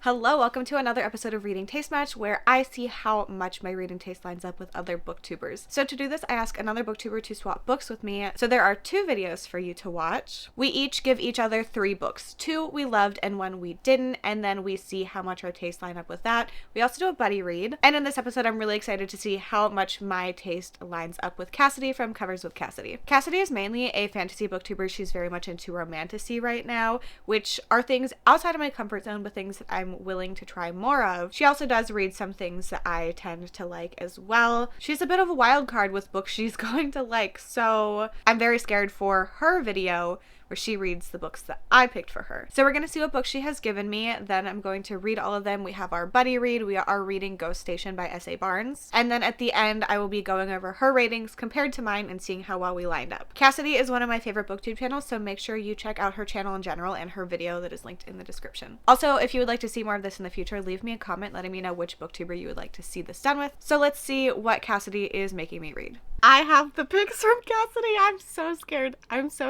Hello, welcome to another episode of Reading Taste Match, where I see how much my reading taste lines up with other booktubers. So to do this, I ask another booktuber to swap books with me. So there are 2 videos for you to watch. We each give each other 3 books. 2 we loved and 1 we didn't, and then we see how much our tastes line up with that. We also do a buddy read. And in this episode, I'm really excited to see how much my taste lines up with Cassidy from Covers with Cassidy. Cassidy is mainly a fantasy booktuber. She's very much into romantasy right now, which are things outside of my comfort zone, but things that I'm willing to try more of. She also does read some things that I tend to like as well. She's a bit of a wild card with books she's going to like, so I'm very scared for her video where she reads the books that I picked for her. So we're going to see what books she has given me, then I'm going to read all of them. We have our buddy read. We are reading Ghost Station by S.A. Barnes. And then at the end, I will be going over her ratings compared to mine and seeing how well we lined up. Cassidy is one of my favorite booktube channels, so make sure you check out her channel in general and her video that is linked in the description. Also, if you would like to see more of this in the future, leave me a comment letting me know which booktuber you would like to see this done with. So let's see what Cassidy is making me read. I have the picks from Cassidy. I'm so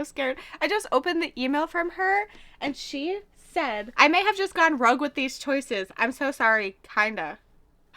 scared. I just opened the email from her and she said, I may have just gone rogue with these choices. I'm so sorry. Kinda.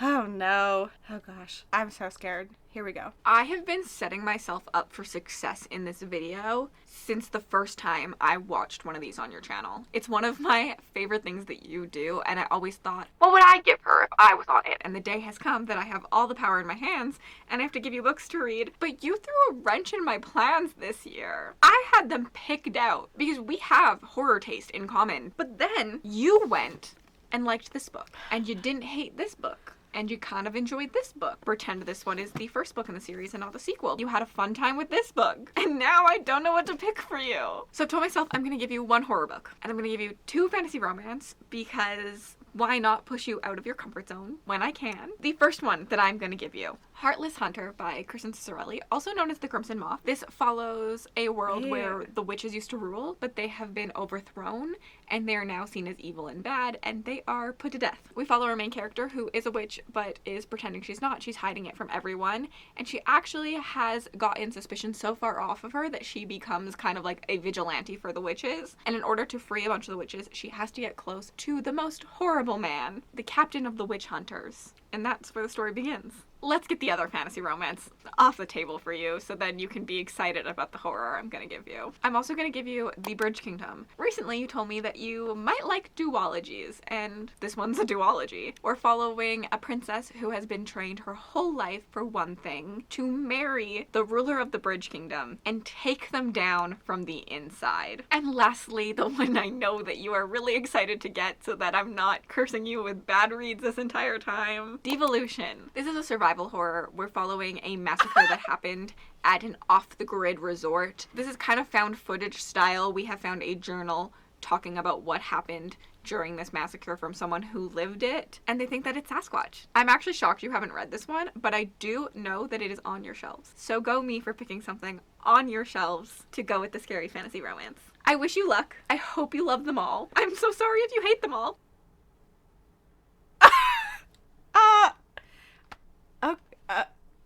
Oh no. Oh gosh. I'm so scared. Here we go. I have been setting myself up for success in this video since the first time I watched one of these on your channel. It's one of my favorite things that you do, and I always thought, what would I give her if I was on it? And the day has come that I have all the power in my hands, and I have to give you books to read. But you threw a wrench in my plans this year. I had them picked out because we have horror taste in common. But then you went and liked this book, and you didn't hate this book. And you kind of enjoyed this book. Pretend this one is the first book in the series and not the sequel. You had a fun time with this book. And now I don't know what to pick for you. So I've told myself I'm going to give you 1 horror book. And I'm going to give you 2 fantasy romance because why not push you out of your comfort zone when I can? The first one that I'm going to give you, Heartless Hunter by Kristen Cicerelli, also known as The Crimson Moth. This follows a world where the witches used to rule, but they have been overthrown and they are now seen as evil and bad, and they are put to death. We follow our main character, who is a witch but is pretending she's not. She's hiding it from everyone, and she actually has gotten suspicion so far off of her that she becomes kind of like a vigilante for the witches. And in order to free a bunch of the witches, she has to get close to the most horrible man, the captain of the witch hunters. And that's where the story begins. Let's get the other fantasy romance off the table for you so then you can be excited about the horror I'm going to give you. I'm also going to give you The Bridge Kingdom. Recently you told me that you might like duologies, and this one's a duology. We're following a princess who has been trained her whole life for one thing, to marry the ruler of the Bridge Kingdom and take them down from the inside. And lastly, the one I know that you are really excited to get so that I'm not cursing you with bad reads this entire time, Devolution. This is a survival horror. We're following a massacre that happened at an off-the-grid resort. This is kind of found footage style. We have found a journal talking about what happened during this massacre from someone who lived it, and they think that it's Sasquatch. I'm actually shocked you haven't read this one, but I do know that it is on your shelves. So go me for picking something on your shelves to go with the scary fantasy romance. I wish you luck. I hope you love them all. I'm so sorry if you hate them all.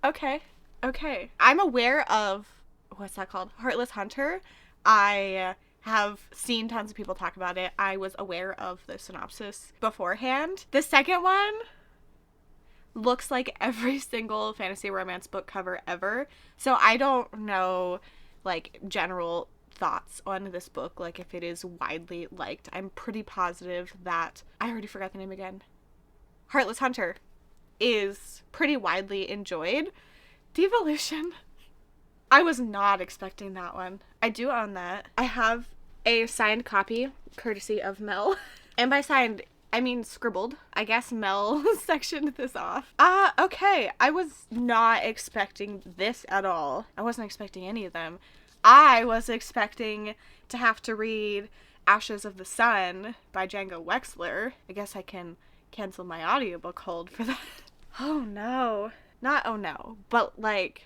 Okay. I'm aware of, what's that called? Heartless Hunter. I have seen tons of people talk about it. I was aware of the synopsis beforehand. The second one looks like every single fantasy romance book cover ever. So I don't know, like, general thoughts on this book, like if it is widely liked. I'm pretty positive that, I already forgot the name again, Heartless Hunter is pretty widely enjoyed. Devolution, I was not expecting that one. I do own that. I have a signed copy, courtesy of Mel. And by signed, I mean scribbled. I guess Mel sectioned this off. Okay. I was not expecting this at all. I wasn't expecting any of them. I was expecting to have to read Ashes of the Sun by Django Wexler. I guess I can cancel my audiobook hold for that. Oh no. Not oh no, but like,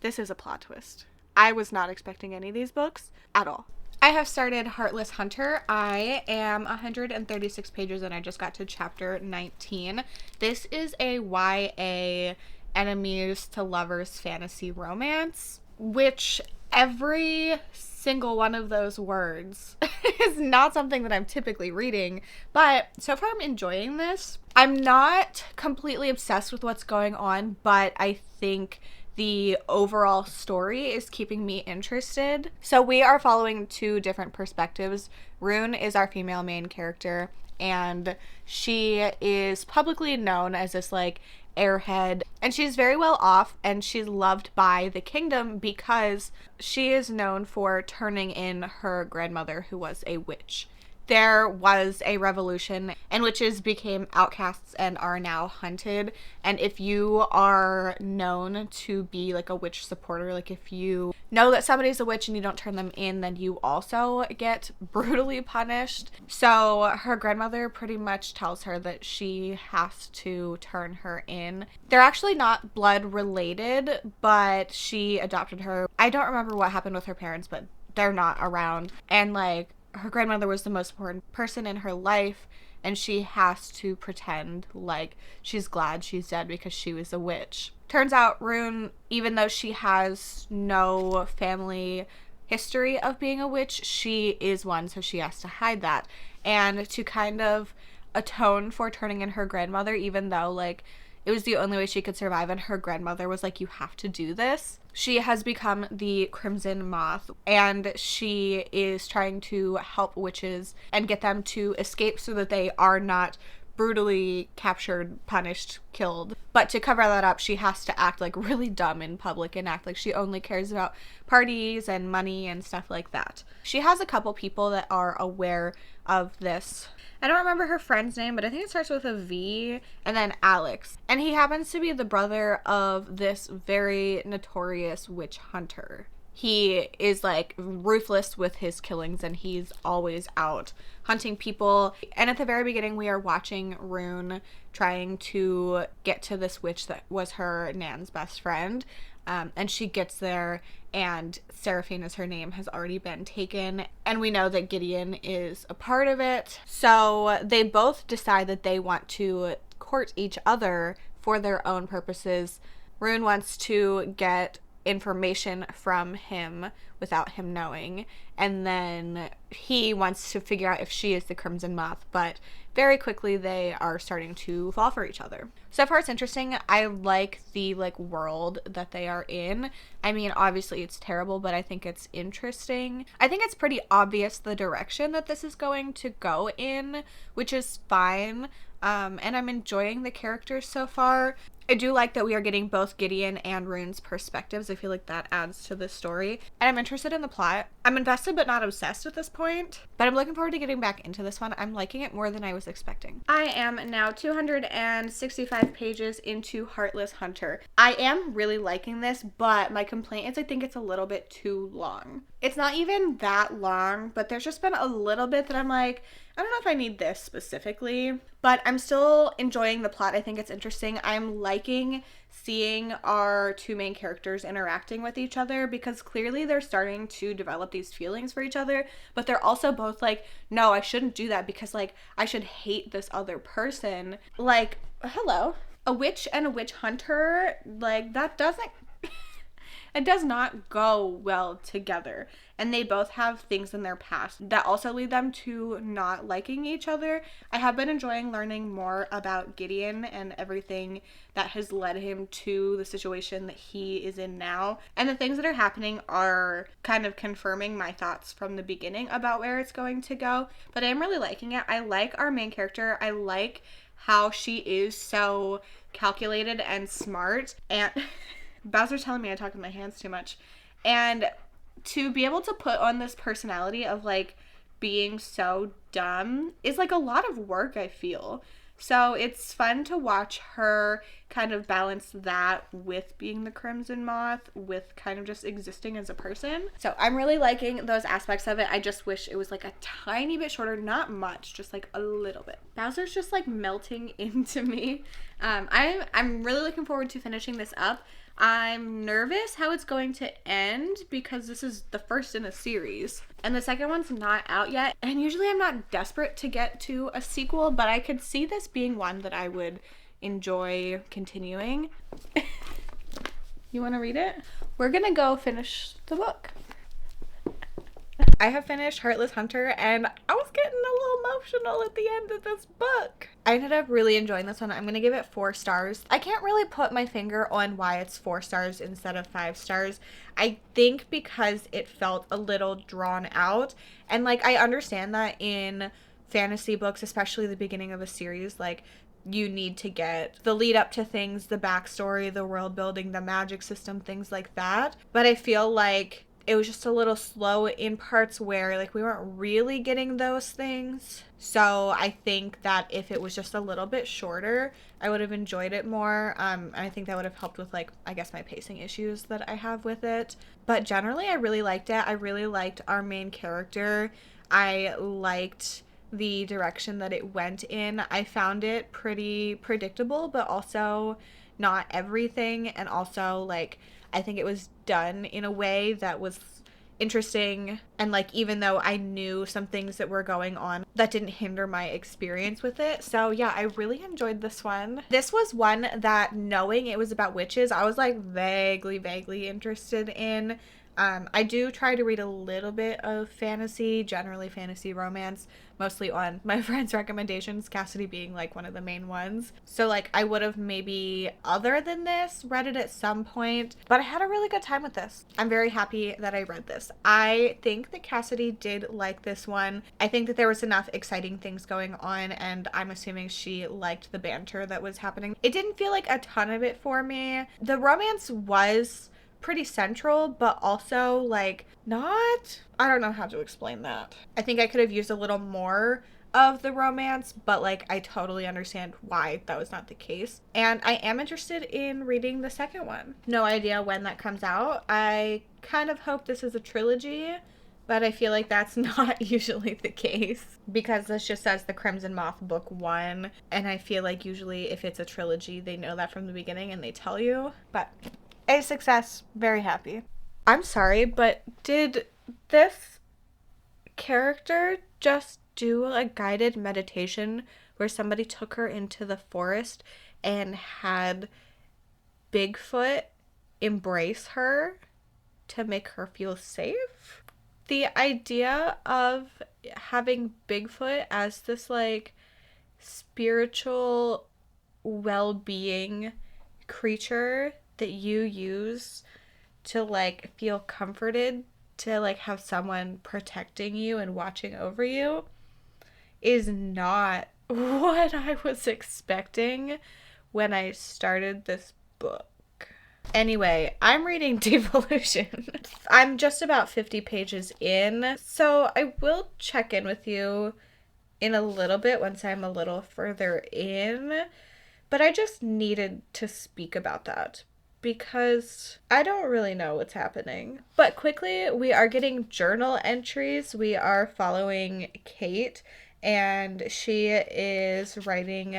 this is a plot twist. I was not expecting any of these books at all. I have started Heartless Hunter. I am 136 pages and I just got to chapter 19. This is a YA enemies to lovers fantasy romance, which every single one of those words is not something that I'm typically reading, but so far I'm enjoying this. I'm not completely obsessed with what's going on, but I think the overall story is keeping me interested. So we are following two different perspectives. Rune is our female main character, and she is publicly known as this like airhead, and she's very well off, and she's loved by the kingdom because she is known for turning in her grandmother, who was a witch. There was a revolution and witches became outcasts and are now hunted. And if you are known to be like a witch supporter, like if you know that somebody's a witch and you don't turn them in, then you also get brutally punished. So her grandmother pretty much tells her that she has to turn her in. They're actually not blood related, but she adopted her. I don't remember what happened with her parents, but they're not around. And like, her grandmother was the most important person in her life, and she has to pretend like she's glad she's dead because she was a witch. Turns out Rune, even though she has no family history of being a witch, she is one, so she has to hide that. And to kind of atone for turning in her grandmother, even though like it was the only way she could survive and her grandmother was like, you have to do this, she has become the Crimson Moth, and she is trying to help witches and get them to escape so that they are not brutally captured, punished, killed. But to cover that up, she has to act like really dumb in public and act like she only cares about parties and money and stuff like that. She has a couple people that are aware of this. I don't remember her friend's name, but I think it starts with a V, and then Alex. And he happens to be the brother of this very notorious witch hunter. He is like ruthless with his killings, and he's always out hunting people. And at the very beginning, we are watching Rune trying to get to this witch that was her Nan's best friend. And she gets there, and Seraphine is her name, has already been taken, and we know that Gideon is a part of it. So they both decide that they want to court each other for their own purposes. Rune wants to get information from him without him knowing, and then he wants to figure out if she is the Crimson Moth, but very quickly they are starting to fall for each other. So far it's interesting. I like the like world that they are in. I mean, obviously it's terrible, but I think it's interesting. I think it's pretty obvious the direction that this is going to go in, which is fine. And I'm enjoying the characters so far. I do like that we are getting both Gideon and Rune's perspectives. I feel like that adds to the story. And I'm interested in the plot. I'm invested but not obsessed at this point. But I'm looking forward to getting back into this one. I'm liking it more than I was expecting. I am now 265 pages into Heartless Hunter. I am really liking this, but my complaint is I think it's a little bit too long. It's not even that long, but there's just been a little bit that I'm like, I don't know if I need this specifically, but I'm still enjoying the plot. I think it's interesting. I'm liking seeing our two main characters interacting with each other because clearly they're starting to develop these feelings for each other, but they're also both like, no, I shouldn't do that because like I should hate this other person. Like, hello, a witch and a witch hunter, like that doesn't it does not go well together. And they both have things in their past that also lead them to not liking each other. I have been enjoying learning more about Gideon and everything that has led him to the situation that he is in now. And the things that are happening are kind of confirming my thoughts from the beginning about where it's going to go. But I'm really liking it. I like our main character. I like how she is so calculated and smart. And Bowser's telling me I talk with my hands too much. And to be able to put on this personality of like being so dumb is like a lot of work, I feel. So it's fun to watch her kind of balance that with being the Crimson Moth, with kind of just existing as a person. So I'm really liking those aspects of it. I just wish it was like a tiny bit shorter, not much, just like a little bit. Bowser's just like melting into me. I'm really looking forward to finishing this up. I'm nervous how it's going to end because this is the first in a series and the second one's not out yet. And usually I'm not desperate to get to a sequel, but I could see this being one that I would enjoy continuing. You want to read it? We're gonna go finish the book. I have finished Heartless Hunter, and I was getting a little emotional at the end of this book. I ended up really enjoying this one. I'm going to give it 4 stars. I can't really put my finger on why it's 4 stars instead of 5 stars. I think because it felt a little drawn out. And, like, I understand that in fantasy books, especially the beginning of a series, like, you need to get the lead up to things, the backstory, the world building, the magic system, things like that. But I feel like it was just a little slow in parts where, like, we weren't really getting those things. So I think that if it was just a little bit shorter, I would have enjoyed it more. I think that would have helped with, like, I guess my pacing issues that I have with it. But generally, I really liked it. I really liked our main character. I liked the direction that it went in. I found it pretty predictable, but also not everything. And also, like, I think it was done in a way that was interesting. And, like, even though I knew some things that were going on, that didn't hinder my experience with it. So, yeah, I really enjoyed this one. This was one that, knowing it was about witches, I was, like, vaguely interested in. I do try to read a little bit of fantasy, generally fantasy romance, mostly on my friends' recommendations, Cassidy being, like, one of the main ones. So, like, I would have maybe, other than this, read it at some point, but I had a really good time with this. I'm very happy that I read this. I think that Cassidy did like this one. I think that there was enough exciting things going on, and I'm assuming she liked the banter that was happening. It didn't feel like a ton of it for me. The romance was pretty central, but also, like, not, I don't know how to explain that. I think I could have used a little more of the romance, but, like, I totally understand why that was not the case. And I am interested in reading the second one. No idea when that comes out. I kind of hope this is a trilogy, but I feel like that's not usually the case because this just says The Crimson Moth Book 1, and I feel like usually if it's a trilogy, they know that from the beginning and they tell you. But a success. Very happy. I'm sorry, but did this character just do a guided meditation where somebody took her into the forest and had Bigfoot embrace her to make her feel safe? The idea of having Bigfoot as this, like, spiritual well-being creature that you use to, like, feel comforted, to, like, have someone protecting you and watching over you is not what I was expecting when I started this book. Anyway, I'm reading Devolution. I'm just about 50 pages in, so I will check in with you in a little bit once I'm a little further in, but I just needed to speak about that because I don't really know what's happening. But quickly, we are getting journal entries. We are following Kate, and she is writing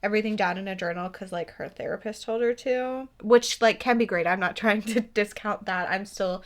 everything down in a journal because, like, her therapist told her to, which, like, can be great. I'm not trying to discount that. I'm still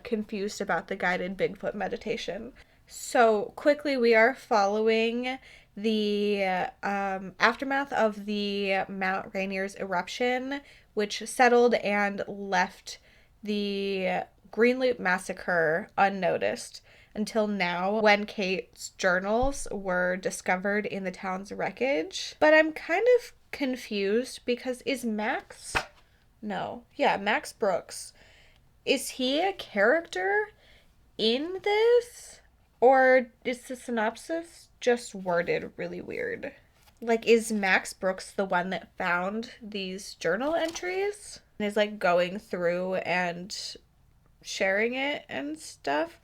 confused about the guided Bigfoot meditation. So quickly, we are following the aftermath of the Mount Rainier's eruption, which settled and left the Green Loop massacre unnoticed until now, when Kate's journals were discovered in the town's wreckage. But I'm kind of confused because Max Brooks, is he a character in this? Or is the synopsis just worded really weird? Like, is Max Brooks the one that found these journal entries and is, like, going through and sharing it and stuff?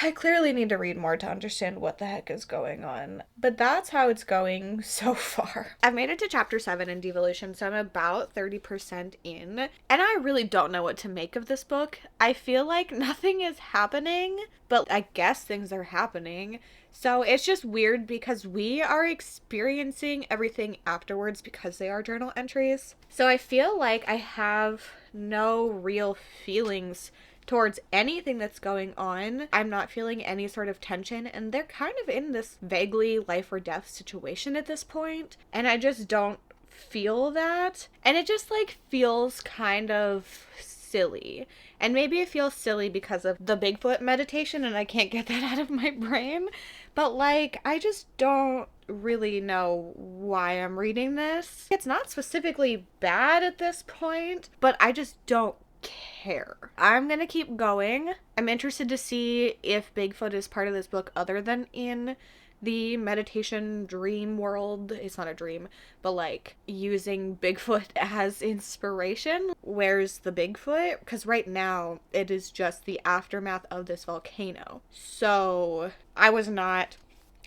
I clearly need to read more to understand what the heck is going on. But that's how it's going so far. I've made it to chapter 7 in Devolution, so I'm about 30% in. And I really don't know what to make of this book. I feel like nothing is happening, but I guess things are happening. So it's just weird because we are experiencing everything afterwards because they are journal entries. So I feel like I have no real feelings towards anything that's going on. I'm not feeling any sort of tension, and they're kind of in this vaguely life or death situation at this point, and I just don't feel that. And it just, like, feels kind of silly. And maybe it feels silly because of the Bigfoot meditation and I can't get that out of my brain. But, like, I just don't really know why I'm reading this. It's not specifically bad at this point, but I just don't care. I'm gonna keep going. I'm interested to see if Bigfoot is part of this book other than in the meditation dream world. It's not a dream, but like using Bigfoot as inspiration. Where's the Bigfoot? Because right now it is just the aftermath of this volcano. So I was not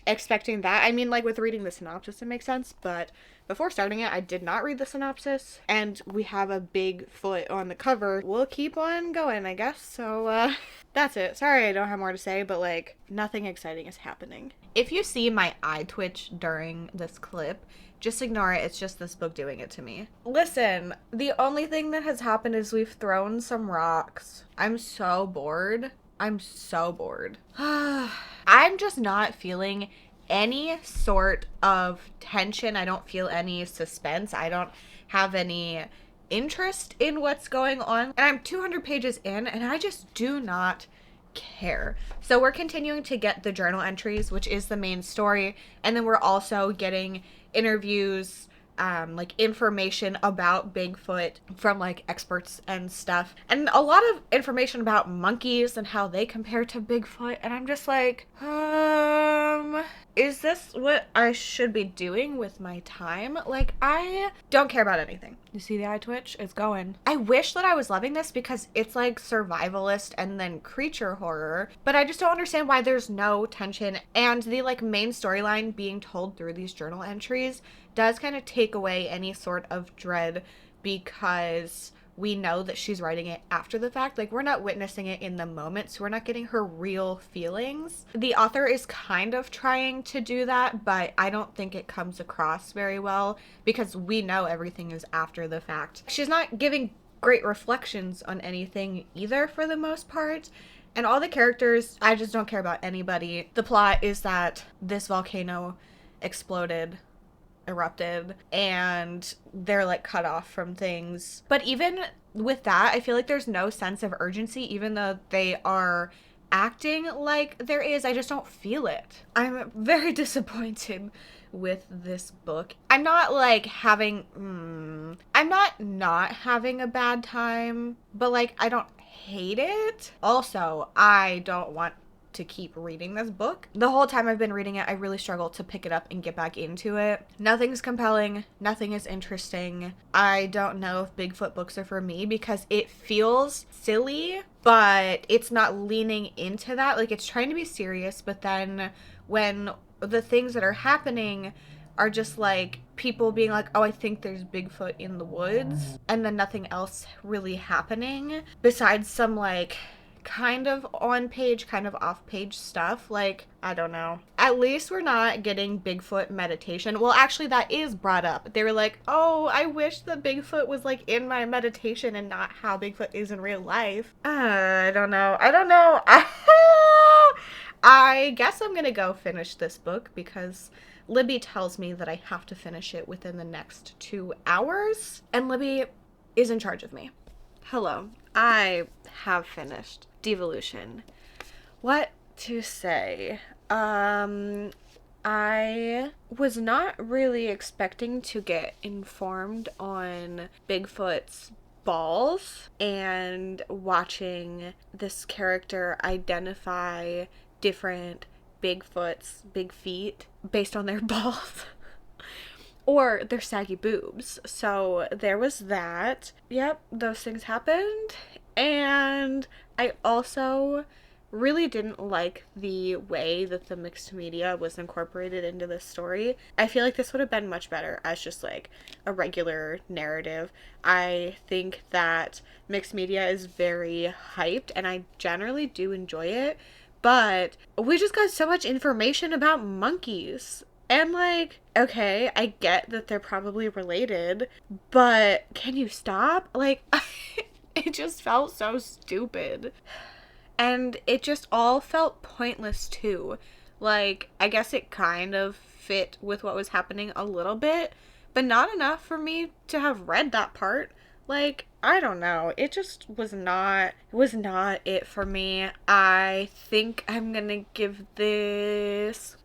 expecting that. I mean, like with reading the synopsis, it makes sense, but before starting it, I did not read the synopsis, and we have a Bigfoot on the cover. We'll keep on going, I guess. So, that's it. Sorry I don't have more to say, but, like, nothing exciting is happening. If you see my eye twitch during this clip, just ignore it. It's just this book doing it to me. Listen, the only thing that has happened is we've thrown some rocks. I'm so bored. I'm so bored. I'm just not feeling any sort of tension. I don't feel any suspense. I don't have any interest in what's going on. And I'm 200 pages in and I just do not care. So we're continuing to get the journal entries, which is the main story. And then we're also getting interviews, like information about Bigfoot from like experts and stuff, and a lot of information about monkeys and how they compare to Bigfoot. And I'm just like, is this what I should be doing with my time? Like, I don't care about anything. You see the eye twitch? It's going. I wish that I was loving this because it's like survivalist and then creature horror, but I just don't understand why there's no tension. And the like main storyline being told through these journal entries does kind of take away any sort of dread because we know that she's writing it after the fact. Like, we're not witnessing it in the moment, so we're not getting her real feelings. The author is kind of trying to do that, but I don't think it comes across very well because we know everything is after the fact. She's not giving great reflections on anything either for the most part. And all the characters, I just don't care about anybody. The plot is that this volcano erupted, and they're like cut off from things. But even with that, I feel like there's no sense of urgency, even though they are acting like there is. I just don't feel it. I'm very disappointed with this book. I'm not like having I'm not having a bad time, but like I don't hate it. Also, I don't want to keep reading this book. The whole time I've been reading it, I really struggle to pick it up and get back into it. Nothing's compelling. Nothing is interesting. I don't know if Bigfoot books are for me because it feels silly, but it's not leaning into that. Like, it's trying to be serious, but then when the things that are happening are just like people being like, oh, I think there's Bigfoot in the woods, and then nothing else really happening besides some like kind of on page, kind of off page stuff. Like, I don't know. At least we're not getting Bigfoot meditation. Well, actually, that is brought up. They were like, oh, I wish that Bigfoot was like in my meditation and not how Bigfoot is in real life. I don't know. I guess I'm gonna go finish this book because Libby tells me that I have to finish it within the next 2 hours, and Libby is in charge of me. Hello. I have finished Devolution. What to say? I was not really expecting to get informed on Bigfoot's balls, and watching this character identify different Bigfoot's big feet based on their balls. Or their saggy boobs. So there was that. Yep, those things happened. And I also really didn't like the way that the mixed media was incorporated into this story. I feel like this would have been much better as just like a regular narrative. I think that mixed media is very hyped and I generally do enjoy it. But we just got so much information about monkeys. And like, okay, I get that they're probably related, but can you stop? Like, it just felt so stupid. And it just all felt pointless too. Like, I guess it kind of fit with what was happening a little bit, but not enough for me to have read that part. Like, I don't know. It just was not it for me. I think I'm gonna give this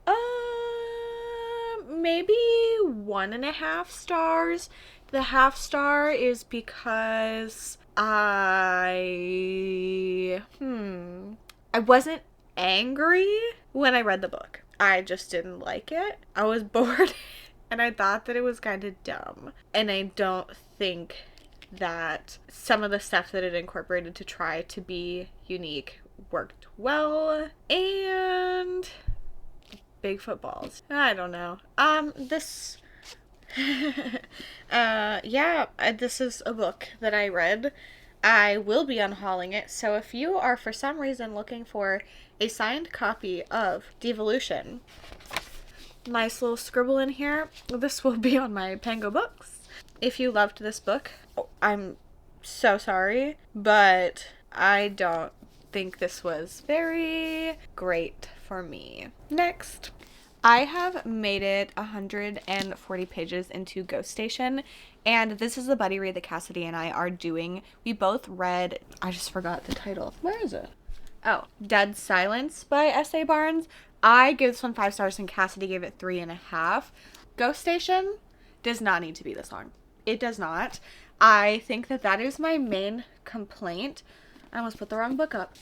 maybe 1.5 stars. The half star is because I wasn't angry when I read the book. I just didn't like it. I was bored and I thought that it was kind of dumb. And I don't think that some of the stuff that it incorporated to try to be unique worked well. And Bigfoot balls. I don't know. This this is a book that I read. I will be unhauling it, so if you are for some reason looking for a signed copy of Devolution, nice little scribble in here, this will be on my Pango Books. If you loved this book, I'm so sorry, but I don't think this was very great for me. Next, I have made it 140 pages into Ghost Station, and this is the buddy read that Cassidy and I are doing. We both read, I just forgot the title. Where is it? Oh, Dead Silence by S.A. Barnes. I gave this one 5 stars and Cassidy gave it 3.5. Ghost Station does not need to be this long. It does not. I think that is my main complaint. I almost put the wrong book up.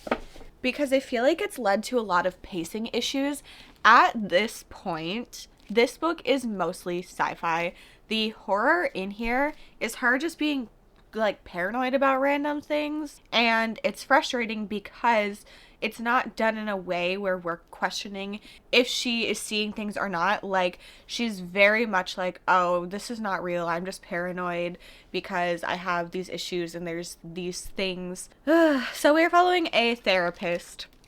Because I feel like it's led to a lot of pacing issues. At this point, this book is mostly sci-fi. The horror in here is her just being like paranoid about random things, and it's frustrating because it's not done in a way where we're questioning if she is seeing things or not. Like, she's very much like, oh, this is not real, I'm just paranoid because I have these issues and there's these things. So we're following a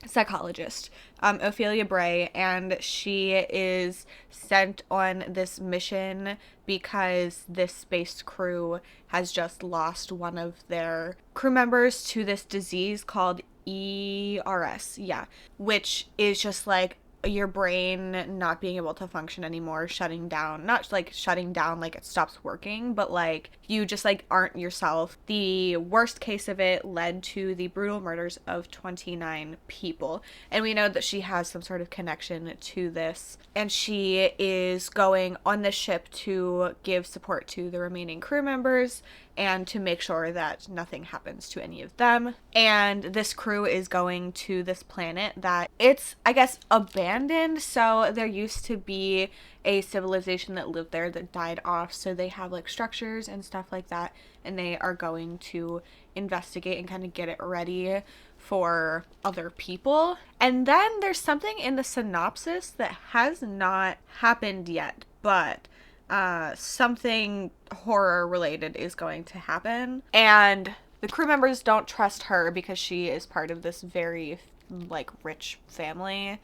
psychologist, Ophelia Bray, and she is sent on this mission because this space crew has just lost one of their crew members to this disease called ERS, which is just like your brain not being able to function anymore, shutting down, not like shutting down like it stops working, but like you just like aren't yourself. The worst case of it led to the brutal murders of 29 people, and we know that she has some sort of connection to this, and she is going on the ship to give support to the remaining crew members and to make sure that nothing happens to any of them. And this crew is going to this planet that it's, I guess, abandoned. So there used to be a civilization that lived there that died off. So they have like structures and stuff like that. And they are going to investigate and kind of get it ready for other people. And then there's something in the synopsis that has not happened yet, but something horror related is going to happen, and the crew members don't trust her because she is part of this very like rich family,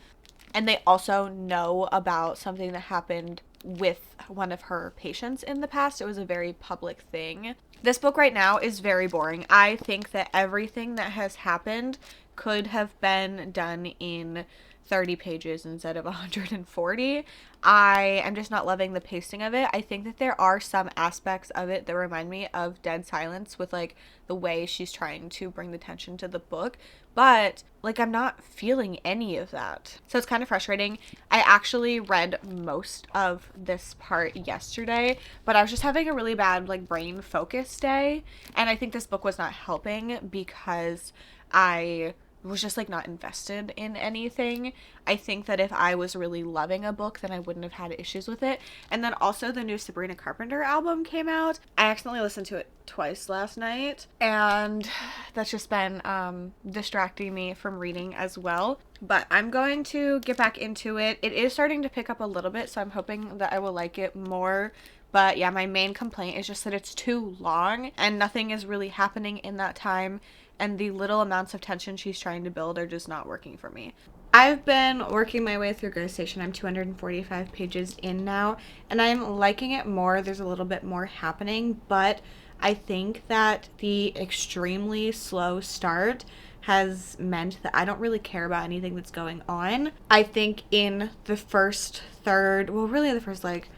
and they also know about something that happened with one of her patients in the past. It was a very public thing. This book right now is very boring. I think that everything that has happened could have been done in 30 pages instead of 140. I am just not loving the pacing of it. I think that there are some aspects of it that remind me of Dead Silence with like the way she's trying to bring the tension to the book, but like I'm not feeling any of that. So it's kind of frustrating. I actually read most of this part yesterday, but I was just having a really bad like brain focus day, and I think this book was not helping because I was just like not invested in anything. I think that if I was really loving a book, then I wouldn't have had issues with it. And then also the new Sabrina Carpenter album came out. I accidentally listened to it twice last night, and that's just been distracting me from reading as well. But I'm going to get back into it. It is starting to pick up a little bit, so I'm hoping that I will like it more. But yeah, my main complaint is just that it's too long and nothing is really happening in that time, and the little amounts of tension she's trying to build are just not working for me. I've been working my way through Ghost Station. I'm 245 pages in now, and I'm liking it more. There's a little bit more happening, but I think that the extremely slow start has meant that I don't really care about anything that's going on. I think in the first third, well, really the first, like,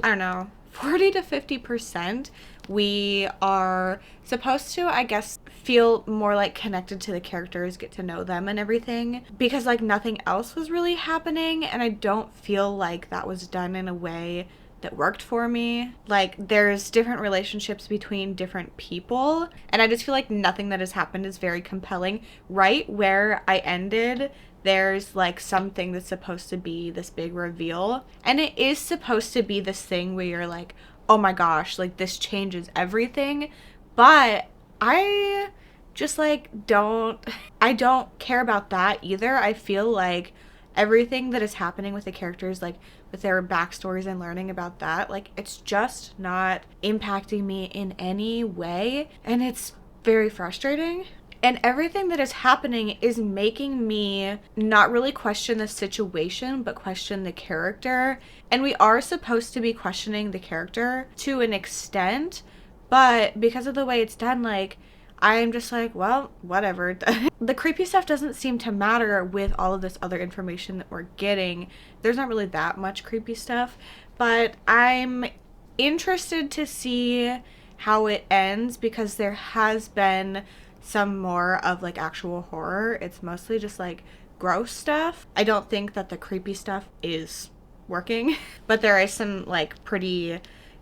I don't know, 40 to 50%, we are supposed to, I guess, feel more like connected to the characters, get to know them and everything, because like nothing else was really happening, and I don't feel like that was done in a way that worked for me. Like, there's different relationships between different people, and I just feel like nothing that has happened is very compelling. Right where I ended, there's like something that's supposed to be this big reveal, and it is supposed to be this thing where you're like, oh my gosh, like this changes everything. But I just like I don't care about that either. I feel like everything that is happening with the characters, like with their backstories and learning about that, like it's just not impacting me in any way, and it's very frustrating. And everything that is happening is making me not really question the situation, but question the character. And we are supposed to be questioning the character to an extent, but because of the way it's done, like, I'm just like, well, whatever. The creepy stuff doesn't seem to matter with all of this other information that we're getting. There's not really that much creepy stuff, but I'm interested to see how it ends, because there has been some more of like actual horror. It's mostly just like gross stuff. I don't think that the creepy stuff is working, but there is some like pretty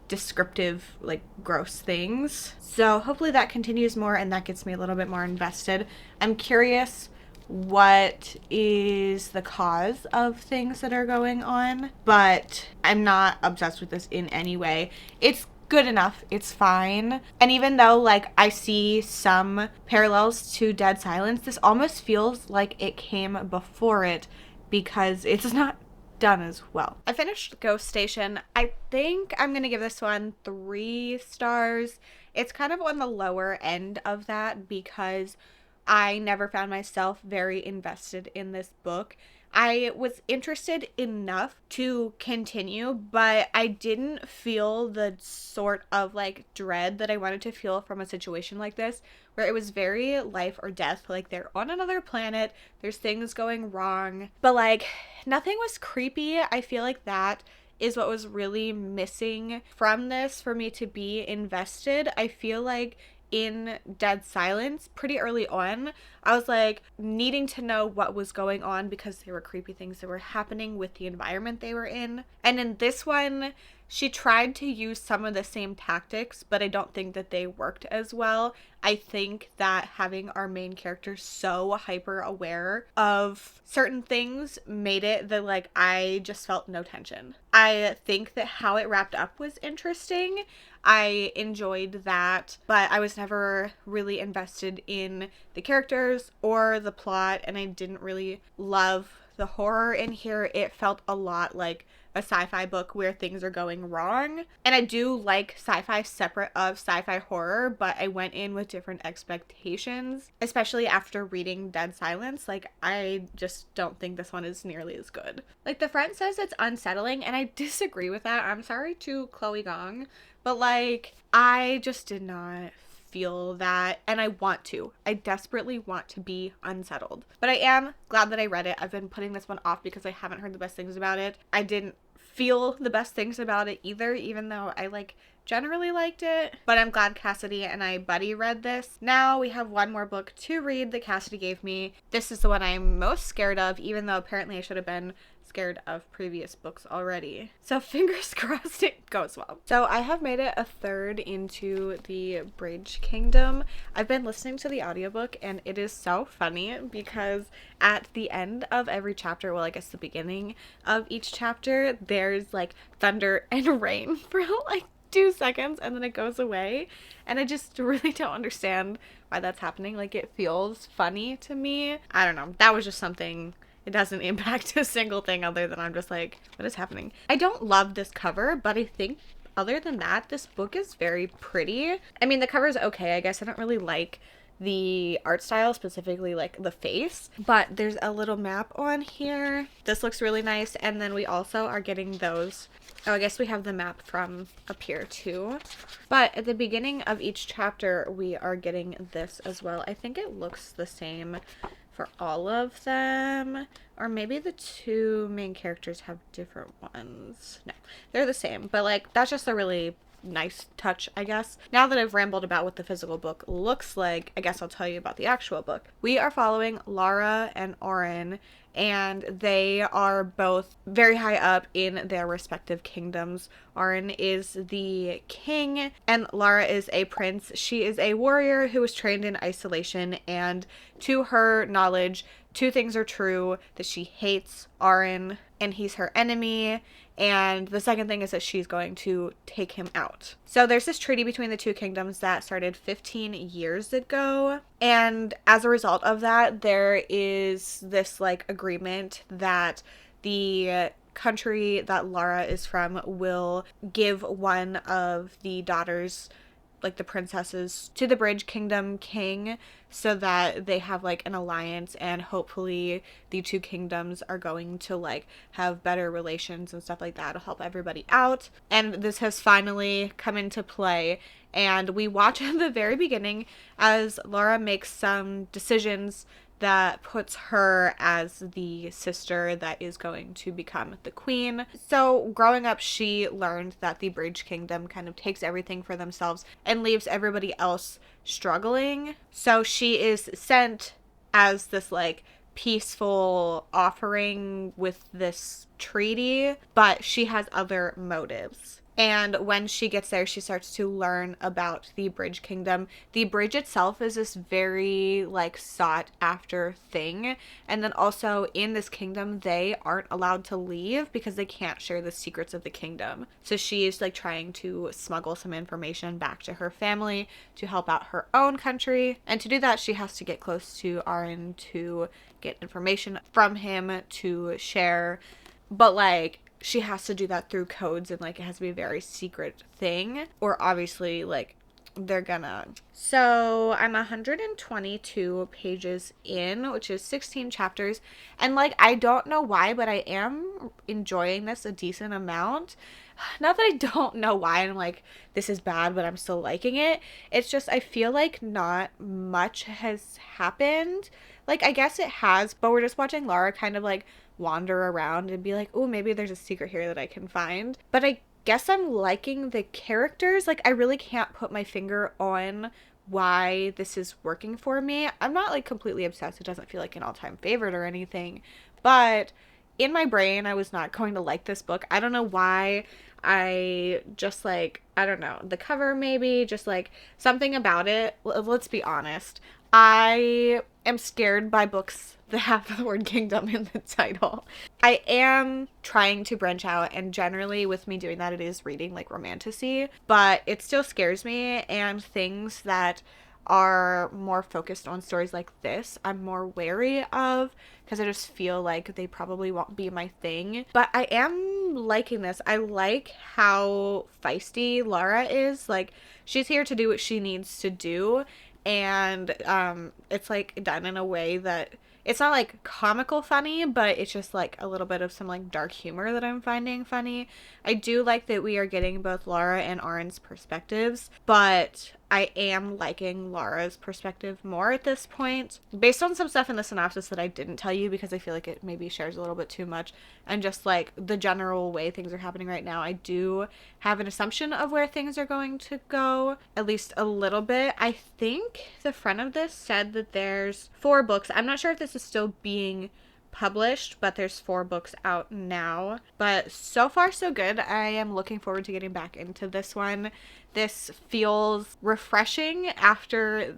descriptive, like gross things. So hopefully that continues more and that gets me a little bit more invested. I'm curious what is the cause of things that are going on, but I'm not obsessed with this in any way. It's good enough. It's fine. And even though like I see some parallels to Dead Silence, this almost feels like it came before it, because it's not done as well. I finished Ghost Station. I think I'm gonna give this one 3 stars. It's kind of on the lower end of that because I never found myself very invested in this book. I was interested enough to continue, but I didn't feel the sort of like dread that I wanted to feel from a situation like this, where it was very life or death. Like, they're on another planet, there's things going wrong, but like nothing was creepy. I feel like that is what was really missing from this for me to be invested. I feel like in Dead Silence, pretty early on, I was like needing to know what was going on because there were creepy things that were happening with the environment they were in. And in this one, she tried to use some of the same tactics, but I don't think that they worked as well. I think that having our main character so hyper aware of certain things made it that like I just felt no tension. I think that how it wrapped up was interesting. I enjoyed that, but I was never really invested in the characters or the plot, and I didn't really love the horror in here. It felt a lot like a sci-fi book where things are going wrong. And I do like sci-fi separate of sci-fi horror, but I went in with different expectations, especially after reading Dead Silence. Like, I just don't think this one is nearly as good. Like, the front says it's unsettling, and I disagree with that. I'm sorry to Chloe Gong, but like, I just did not feel that, and I desperately want to be unsettled. But I am glad that I read it. I've been putting this one off because I haven't heard the best things about it. I didn't feel the best things about it either, even though I like generally liked it. But I'm glad Cassidy and I buddy read this. Now we have one more book to read that Cassidy gave me. This is the one I'm most scared of, even though apparently I should have been scared of previous books already. So fingers crossed it goes well. So I have made it a third into the Bridge Kingdom. I've been listening to the audiobook, and it is so funny because at the end of every chapter, well, I guess the beginning of each chapter, there's like thunder and rain for like 2 seconds, and then it goes away, and I just really don't understand why that's happening. Like, it feels funny to me. I don't know. That was just something. It doesn't impact a single thing other than I'm just like, what is happening? I don't love this cover, but I think other than that, this book is very pretty. I mean, the cover is okay. I guess I don't really like the art style, specifically like the face, but there's a little map on here. This looks really nice. And then we also are getting those. Oh, I guess we have the map from up here too. But at the beginning of each chapter, we are getting this as well. I think it looks the same for all of them, or maybe the 2 main characters have different ones. No, they're the same, but like, that's just a really nice touch, I guess. Now that I've rambled about what the physical book looks like, I guess I'll tell you about the actual book. We are following Lara and Oren, and they are both very high up in their respective kingdoms. Oren is the king, and Lara is a prince. She is a warrior who was trained in isolation, and to her knowledge, two things are true: that she hates Oren, and he's her enemy, and the second thing is that she's going to take him out. So there's this treaty between the two kingdoms that started 15 years ago. And as a result of that, there is this like agreement that the country that Lara is from will give one of the daughters, like the princesses, to the Bridge Kingdom king, so that they have like an alliance, and hopefully the two kingdoms are going to like have better relations and stuff like that to help everybody out. And this has finally come into play, and we watch at the very beginning as Lara makes some decisions that puts her as the sister that is going to become the queen. So growing up, she learned that the Bridge Kingdom kind of takes everything for themselves and leaves everybody else struggling. So she is sent as this like peaceful offering with this treaty, but she has other motives. And when she gets there, she starts to learn about the Bridge Kingdom. The bridge itself is this very, like, sought-after thing. And then also, in this kingdom, they aren't allowed to leave because they can't share the secrets of the kingdom. So she's, like, trying to smuggle some information back to her family to help out her own country. And to do that, she has to get close to Aren to get information from him to share. But, like, she has to do that through codes, and like it has to be a very secret thing, or obviously like they're gonna. So I'm 122 pages in, which is 16 chapters, and like I don't know why, but I am enjoying this a decent amount. Not that I don't know why I'm like, this is bad, but I'm still liking it. It's just I feel like not much has happened. Like, I guess it has, but we're just watching Lara kind of like wander around and be like, oh, maybe there's a secret here that I can find. But I guess I'm liking the characters. Like, I really can't put my finger on why this is working for me. I'm not like completely obsessed. It doesn't feel like an all-time favorite or anything. But in my brain, I was not going to like this book. I don't know why. I just like, I don't know, the cover maybe, just like something about it. Let's be honest. I am scared by books that have the word kingdom in the title. I am trying to branch out, and generally with me doing that, it is reading like romantasy, but it still scares me, and things that are more focused on stories like this, I'm more wary of, because I just feel like they probably won't be my thing. But I am liking this. I like how feisty Lara is. Like, she's here to do what she needs to do, and it's like done in a way that it's not like comical funny, but it's just like a little bit of some like dark humor that I'm finding funny. I do like that we are getting both Lara and Aren's perspectives, but I am liking Lara's perspective more at this point, based on some stuff in the synopsis that I didn't tell you because I feel like it maybe shares a little bit too much, and just like the general way things are happening right now. I do have an assumption of where things are going to go, at least a little bit. I think the front of this said that there's 4 books. I'm not sure if this is still being published, but there's 4 books out now. But so far so good. I am looking forward to getting back into this one. This feels refreshing after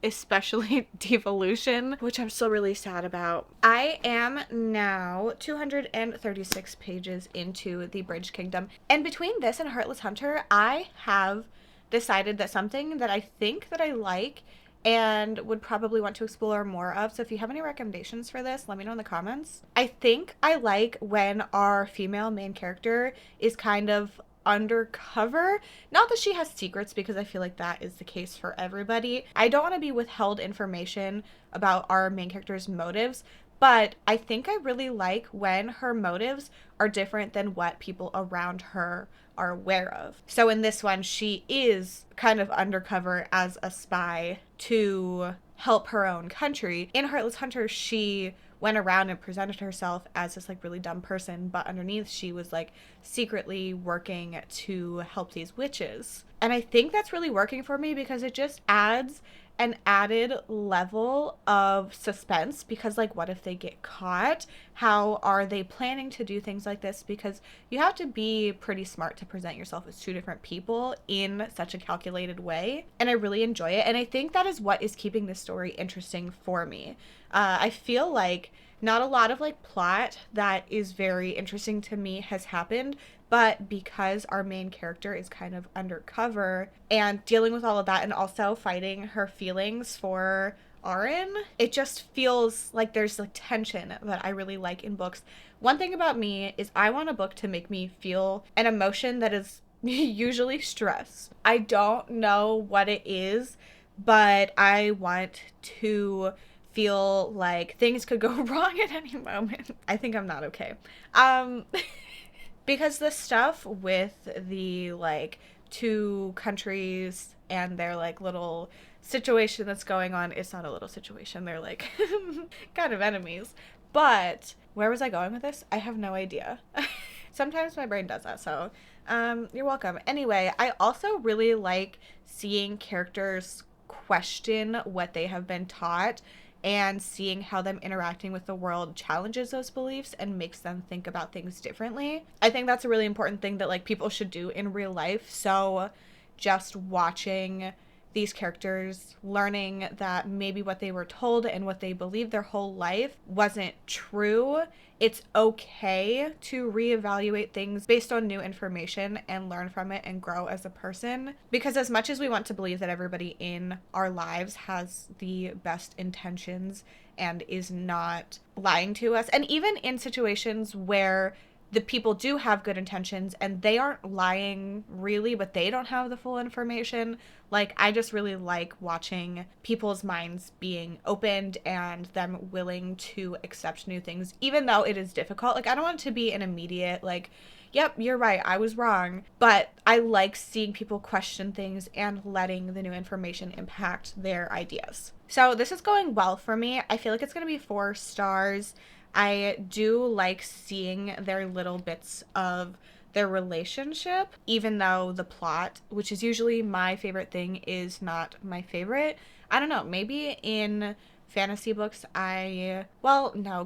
especially Devolution, which I'm still really sad about. I am now 236 pages into the Bridge Kingdom, and between this and Heartless Hunter, I have decided that something that I think that I like and would probably want to explore more of. So if you have any recommendations for this, let me know in the comments. I think I like when our female main character is kind of undercover. Not that she has secrets, because I feel like that is the case for everybody. I don't want to be withheld information about our main character's motives, but I think I really like when her motives are different than what people around her are aware of. So in this one, she is kind of undercover as a spy to help her own country. In Heartless Hunter, she went around and presented herself as this like really dumb person, but underneath she was like secretly working to help these witches. And I think that's really working for me because it just adds an added level of suspense, because like what if they get caught? How are they planning to do things like this? Because you have to be pretty smart to present yourself as two different people in such a calculated way, and I really enjoy it, and I think that is what is keeping this story interesting for me. I feel like not a lot of like plot that is very interesting to me has happened, but because our main character is kind of undercover and dealing with all of that and also fighting her feelings for Aaron, it just feels like there's like tension that I really like in books. One thing about me is I want a book to make me feel an emotion that is usually stress. I don't know what it is, but I want to feel like things could go wrong at any moment. I think I'm not okay. Because the stuff with the like two countries and their like little situation that's going on, it's not a little situation. They're like kind of enemies. But where was I going with this? I have no idea. Sometimes my brain does that, so you're welcome. Anyway, I also really like seeing characters question what they have been taught and seeing how them interacting with the world challenges those beliefs and makes them think about things differently. I think that's a really important thing that like people should do in real life. So just watching these characters learning that maybe what they were told and what they believed their whole life wasn't true. It's okay to reevaluate things based on new information and learn from it and grow as a person. Because as much as we want to believe that everybody in our lives has the best intentions and is not lying to us, and even in situations where the people do have good intentions and they aren't lying really, but they don't have the full information. Like, I just really like watching people's minds being opened and them willing to accept new things, even though it is difficult. Like, I don't want it to be an immediate, like, yep, you're right, I was wrong. But I like seeing people question things and letting the new information impact their ideas. So this is going well for me. I feel like it's going to be 4 stars. I do like seeing their little bits of their relationship, even though the plot, which is usually my favorite thing, is not my favorite. I don't know, maybe in fantasy books no,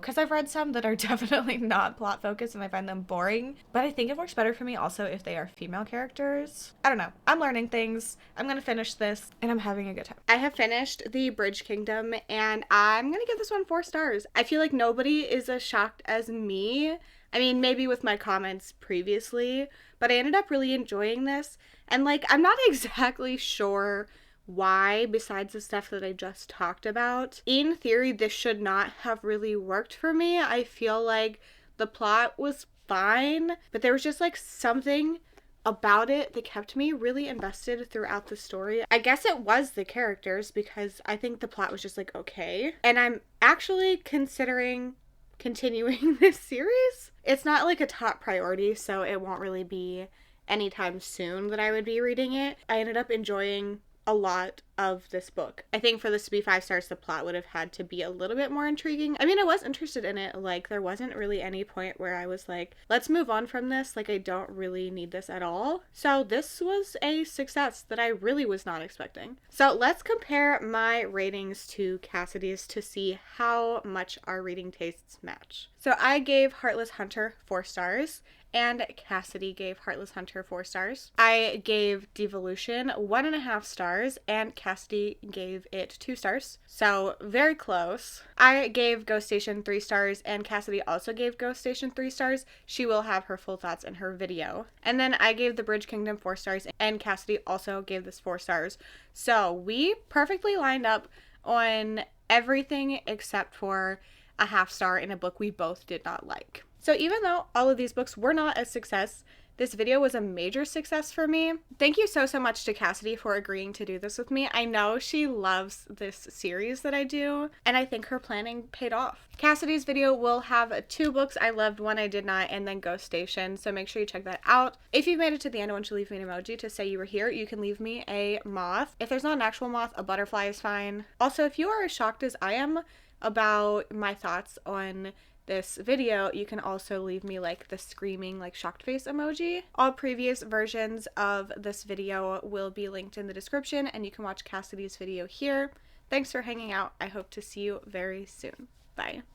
because I've read some that are definitely not plot focused and I find them boring, but I think it works better for me also if they are female characters. I don't know, I'm learning things. I'm gonna finish this and I'm having a good time. I have finished The Bridge Kingdom and I'm gonna give this one 4 stars. I feel like nobody is as shocked as me. I mean, maybe with my comments previously, but I ended up really enjoying this, and like, I'm not exactly sure why, besides the stuff that I just talked about. In theory, this should not have really worked for me. I feel like the plot was fine, but there was just like something about it that kept me really invested throughout the story. I guess it was the characters, because I think the plot was just like okay. And I'm actually considering continuing this series. It's not like a top priority, so it won't really be anytime soon that I would be reading it. I ended up enjoying a lot of this book. I think for this to be 5 stars, the plot would have had to be a little bit more intriguing. I mean, I was interested in it. Like, there wasn't really any point where I was like, let's move on from this. Like, I don't really need this at all. So this was a success that I really was not expecting. So let's compare my ratings to Cassidy's to see how much our reading tastes match. So I gave Heartless Hunter 4 stars. And Cassidy gave Heartless Hunter 4 stars. I gave Devolution 1.5 stars, and Cassidy gave it 2 stars. So, very close. I gave Ghost Station 3 stars, and Cassidy also gave Ghost Station 3 stars. She will have her full thoughts in her video. And then I gave The Bridge Kingdom 4 stars, and Cassidy also gave this 4 stars. So, we perfectly lined up on everything except for a half star in a book we both did not like. So even though all of these books were not a success, this video was a major success for me. Thank you so much to Cassidy for agreeing to do this with me. I know she loves this series that I do, and I think her planning paid off. Cassidy's video will have 2 books I loved, one I did not, and then Ghost Station, so make sure you check that out. If you've made it to the end and want to leave me an emoji to say you were here, you can leave me a moth. If there's not an actual moth, a butterfly is fine. Also, if you are as shocked as I am about my thoughts on this video, you can also leave me like the screaming like shocked face emoji. All previous versions of this video will be linked in the description, and you can watch Cassidy's video here. Thanks for hanging out. I hope to see you very soon. Bye.